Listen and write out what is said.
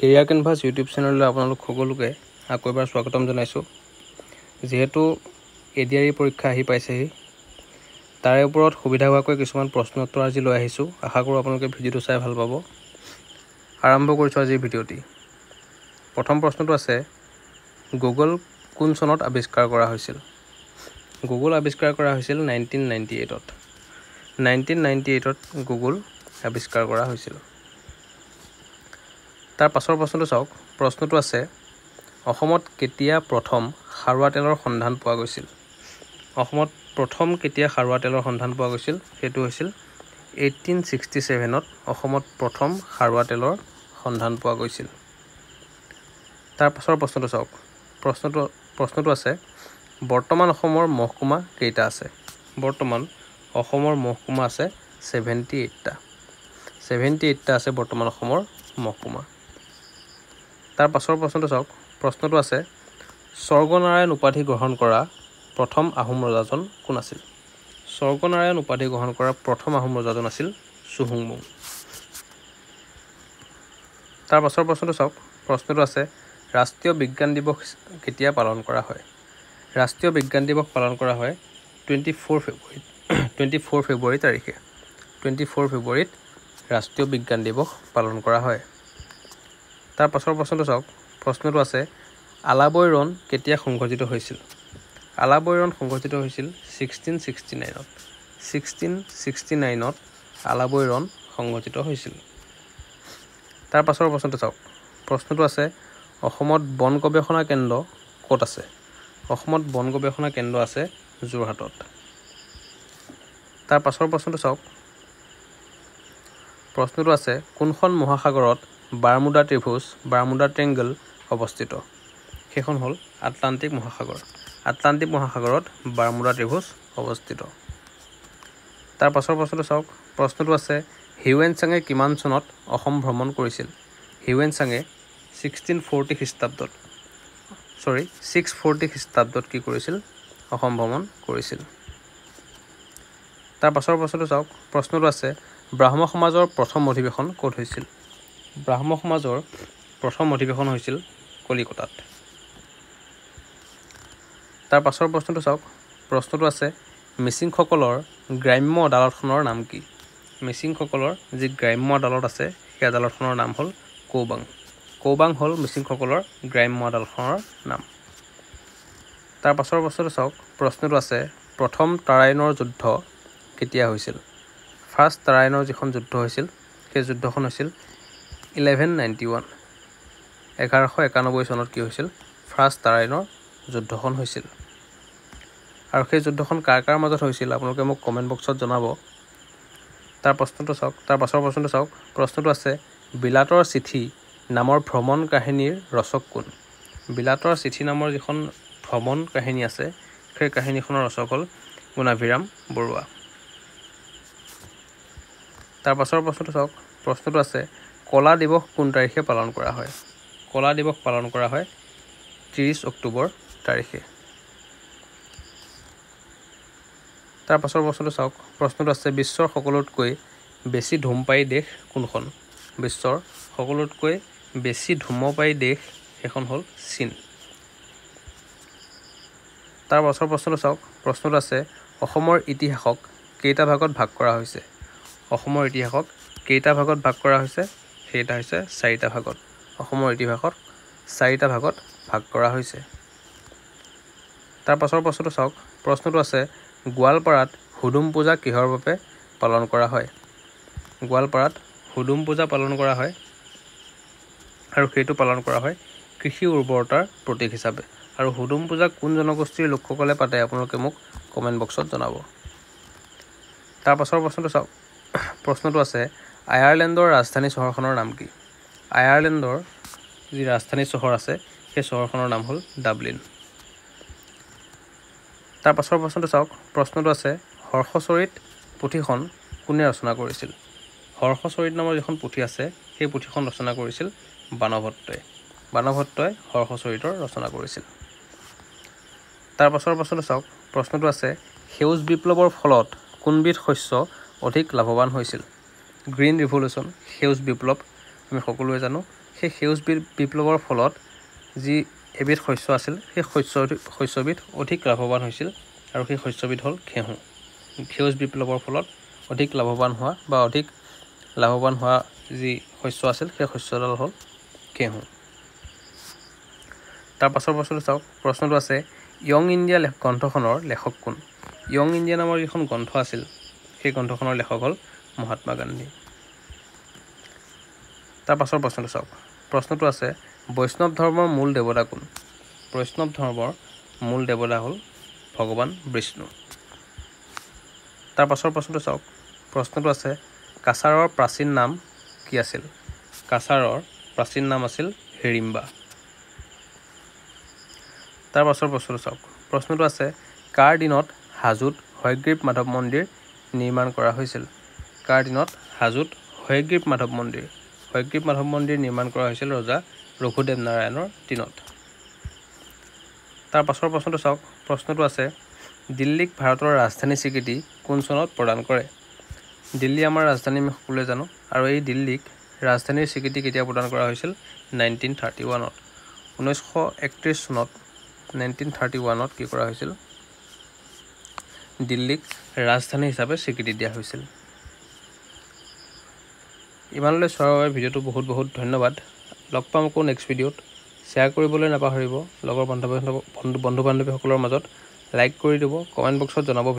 Career canvas YouTube চেনেললৈ আপোনালোক সকলোকে আকৌ এবাৰ স্বাগতম জনাইছোঁ। যেহেতু এডিআৰই পৰীক্ষা আহি পাইছেহি, তাৰে ওপৰত সুবিধা হোৱাকৈ কিছুমান প্ৰশ্ন উত্তৰ আজি লৈ আহিছোঁ। আশা কৰোঁ আপোনালোকে ভিডিঅ'টো চাই ভাল পাব। আৰম্ভ কৰিছোঁ আজিৰ ভিডিঅ'টি। প্ৰথম প্ৰশ্নটো আছে, গুগল কোন চনত আৱিষ্কাৰ কৰা হৈছিল? গুগল আৱিষ্কাৰ কৰা হৈছিল 1998ত। 1998ত গুগল আৱিষ্কাৰ কৰা হৈছিল। তাৰ পাছৰ প্ৰশ্নটো চাওক। প্ৰশ্নটো আছে, অসমত কেতিয়া প্ৰথম খাৰুৱা তেলৰ সন্ধান পোৱা গৈছিল? অসমত প্ৰথম কেতিয়া খাৰুৱা তেলৰ সন্ধান পোৱা গৈছিল? সেইটো হৈছিল 1867ত অসমত প্ৰথম খাৰুৱা তেলৰ সন্ধান পোৱা গৈছিল। তাৰ পাছৰ প্ৰশ্নটো চাওক। প্ৰশ্নটো আছে, বৰ্তমান অসমৰ মহকুমা কেইটা আছে? বৰ্তমান অসমৰ মহকুমা আছে 78টা। 78টা আছে বৰ্তমান অসমৰ মহকুমা। তাৰ পাছৰ প্ৰশ্নটো চাওক। প্ৰশ্নটো আছে, স্বৰ্গনাৰায়ণ উপাধি গ্ৰহণ কৰা প্ৰথম আহোম ৰজাজন কোন আছিল? স্বৰ্গনাৰায়ণ উপাধি গ্ৰহণ কৰা প্ৰথম আহোম ৰজাজন আছিল চুহুংমুং। তাৰ পাছৰ প্ৰশ্নটো চাওক। প্ৰশ্নটো আছে, ৰাষ্ট্ৰীয় বিজ্ঞান দিৱস কেতিয়া পালন কৰা হয়? ৰাষ্ট্ৰীয় বিজ্ঞান দিৱস পালন কৰা হয় 24 ফেব্ৰুৱাৰী তাৰিখে। 24 ফেব্ৰুৱাৰীত ৰাষ্ট্ৰীয় বিজ্ঞান দিৱস পালন কৰা হয়। তাৰ পাছৰ প্ৰশ্নটো চাওক। প্ৰশ্নটো আছে, আলাবৈ ৰণ কেতিয়া সংঘটিত হৈছিল? আলাবৈ ৰণ সংঘটিত হৈছিল 1669ত। 1669ত আলাবৈ ৰণ সংঘটিত হৈছিল। তাৰ পাছৰ প্ৰশ্নটো চাওক। প্ৰশ্নটো আছে, অসমত বন গৱেষণা কেন্দ্ৰ ক'ত আছে? অসমত বন গৱেষণা কেন্দ্ৰ আছে যোৰহাটত। তাৰ পাছৰ প্ৰশ্নটো চাওক। প্ৰশ্নটো আছে, কোনখন মহাসাগৰত বাৰ্মুডা ত্ৰিভুজ বাৰ্মুডা ট্ৰেংগল অৱস্থিত? সেইখন হ'ল আটলাণ্টিক মহাসাগৰ। আটলাণ্টিক মহাসাগৰত বাৰ্মুডা ত্ৰিভুজ অৱস্থিত। তাৰ পাছৰ প্ৰশ্নটো চাওক। প্ৰশ্নটো আছে, হিউৱেন চাঙে কিমান চনত অসম ভ্ৰমণ কৰিছিল? হিউৱেন চাঙে 640 খ্ৰীষ্টাব্দত কি কৰিছিল? অসম ভ্ৰমণ কৰিছিল। তাৰ পাছৰ প্ৰশ্নটো চাওক। প্ৰশ্নটো আছে, ব্ৰাহ্ম সমাজৰ প্ৰথম অধিৱেশন ক'ত হৈছিল? ব্ৰাহ্ম সমাজৰ প্ৰথম অধিৱেশন হৈছিল কলিকতাত। তাৰ পাছৰ প্ৰশ্নটো চাওক। প্ৰশ্নটো আছে, মিচিংসকলৰ গ্ৰাম্য আদালতখনৰ নাম কি? মিচিংসকলৰ যি গ্ৰাম্য আদালত আছে, সেই আদালতখনৰ নাম হ'ল কৌবাং। কৌবাং হ'ল মিচিংসকলৰ গ্ৰাম্য আদালতখনৰ নাম। তাৰ পাছৰ প্ৰশ্নটো চাওক। প্ৰশ্নটো আছে, প্ৰথম তাৰাইনৰ যুদ্ধ কেতিয়া হৈছিল? ফাৰ্ষ্ট তাৰাইনৰ যিখন যুদ্ধ হৈছিল, সেই যুদ্ধখন হৈছিল 1191। 1191 চনত কি হৈছিল? ফাৰ্ষ্ট তাৰাইনৰ যুদ্ধখন হৈছিল। আৰু সেই যুদ্ধখন কাৰ কাৰ মাজত হৈছিল আপোনালোকে মোক কমেণ্ট বক্সত জনাব। তাৰ পাছৰ প্ৰশ্নটো চাওক। প্ৰশ্নটো আছে, বিলাতৰ চিঠি নামৰ ভ্ৰমণ কাহিনীৰ ৰচক কোন? বিলাতৰ চিঠি নামৰ যিখন ভ্ৰমণ কাহিনী আছে, সেই কাহিনীখনৰ ৰচক হ'ল গুণাভিৰাম বৰুৱা। তাৰ পাছৰ প্ৰশ্নটো চাওক। প্ৰশ্নটো আছে, কলা দিৱস কোন তাৰিখে পালন কৰা হয়? কলা দিৱস পালন কৰা হয় 30 অক্টোবৰ তাৰিখে। তাৰ পাছৰ প্ৰশ্নটো চাওক। প্ৰশ্নটো আছে, বিশ্বৰ সকলোতকৈ বেছি ধূমপায়ী দেশ কোনখন? বিশ্বৰ সকলোতকৈ বেছি ধূমপায়ী দেশ সেইখন হ'ল চীন। তাৰ পাছৰ প্ৰশ্নটো চাওক। প্ৰশ্নটো আছে, অসমৰ ইতিহাসক কেইটা ভাগত ভাগ কৰা হৈছে? অসমৰ ইতিহাসক কেইটা ভাগত ভাগ কৰা হৈছে? সেইটা হৈছে 4টা ভাগত। অসমৰ ইতিহাসক 4টা ভাগত ভাগ কৰা হৈছে। তাৰ পাছৰ প্ৰশ্নটো চাওক। প্ৰশ্নটো আছে, গোৱালপাৰাত হুদুম পূজা কিহৰ বাবে পালন কৰা হয়? গোৱালপাৰাত হুদুম পূজা পালন কৰা হয়, আৰু সেইটো পালন কৰা হয় কৃষি উৰ্বৰতাৰ প্ৰতীক হিচাপে। আৰু হুদুম পূজা কোন জনগোষ্ঠীৰ লোকসকলে পাতে আপোনালোকে মোক কমেণ্ট বক্সত জনাব। তাৰ পাছৰ প্ৰশ্নটো চাওক। প্ৰশ্নটো আছে, আয়াৰলেণ্ডৰ ৰাজধানী চহৰখনৰ নাম কি? আয়াৰলেণ্ডৰ যি ৰাজধানী চহৰ আছে, সেই চহৰখনৰ নাম হ'ল ডাবলিন। তাৰ পাছৰ প্ৰশ্নটো চাওক। প্ৰশ্নটো আছে, হৰ্ষচৰিত পুথিখন কোনে ৰচনা কৰিছিল? হৰ্ষচৰিত নামৰ যিখন পুথি আছে, সেই পুথিখন ৰচনা কৰিছিল বাণভট্টই। বাণভট্টই হৰ্ষচৰিতৰ ৰচনা কৰিছিল। তাৰ পাছৰ প্ৰশ্নটো চাওক। প্ৰশ্নটো আছে, সেউজ বিপ্লৱৰ ফলত কোনবিধ শস্য অধিক লাভৱান হৈছিল? গ্ৰীণ ৰিভলিউশ্যন, সেউজ বিপ্লৱ আমি সকলোৱে জানো, সেই সেউজ বিপ্লৱৰ ফলত যি এবিধ শস্য আছিল সেই শস্যবিধ অধিক লাভৱান হৈছিল আৰু সেই শস্যবিধ হ'ল ঘেঁহু। সেউজ বিপ্লৱৰ ফলত অধিক লাভৱান হোৱা যি শস্য আছিল সেই শস্যডাল হ'ল ঘেঁহু। তাৰ পাছৰ প্ৰশ্নটো চাওক। প্ৰশ্নটো আছে য়ং ইণ্ডিয়া গ্ৰন্থখনৰ লেখক কোন? য়ং ইণ্ডিয়া নামৰ যিখন গ্ৰন্থ আছিল সেই গ্ৰন্থখনৰ লেখক হ'ল মহাত্মা গান্ধী। তাৰ পাছৰ প্ৰশ্নটো চাওক। প্ৰশ্নটো আছে বৈষ্ণৱ ধৰ্মৰ মূল দেৱতা কোন? বৈষ্ণৱ ধৰ্মৰ মূল দেৱতা হ'ল ভগৱান বিষ্ণু। তাৰ পাছৰ প্ৰশ্নটো চাওক। প্ৰশ্নটো আছে কাছাৰৰ প্ৰাচীন নাম কি আছিল? কাছাৰৰ প্ৰাচীন নাম আছিল হিড়িম্বা। তাৰ পাছৰ প্ৰশ্নটো চাওক। প্ৰশ্নটো আছে কাৰ দিনত হাজোত হয়গ্ৰীৱ মাধৱ মন্দিৰ নিৰ্মাণ কৰা হৈছিল? কাৰ দিনত হাজোত হয়গ্ৰীৱ মাধৱ মন্দিৰ নিৰ্মাণ কৰা হৈছিল? ৰজা ৰঘুদেৱ নাৰায়ণৰ দিনত। তাৰ পাছৰ প্ৰশ্নটো চাওক। প্ৰশ্নটো আছে দিল্লীক ভাৰতৰ ৰাজধানী স্বীকৃতি কোন চনত প্ৰদান কৰে? দিল্লী আমাৰ ৰাজধানী আমি সকলোৱে জানো, আৰু এই দিল্লীক ৰাজধানীৰ স্বীকৃতি কেতিয়া প্ৰদান কৰা হৈছিল? 1931ত। 1931 চনত 1931ত কি কৰা হৈছিল? দিল্লীক ৰাজধানী হিচাপে স্বীকৃতি দিয়া হৈছিল। ইমানলৈ চোৱাৰ বাবে ভিডিঅ'টো বহুত বহুত ধন্যবাদ। লগ পাম আকৌ নেক্সট ভিডিঅ'ত। শ্বেয়াৰ কৰিবলৈ নাপাহৰিব লগৰ বন্ধু বান্ধৱীসকলৰ মাজত। লাইক কৰি দিব, কমেণ্ট বক্সত জনাব।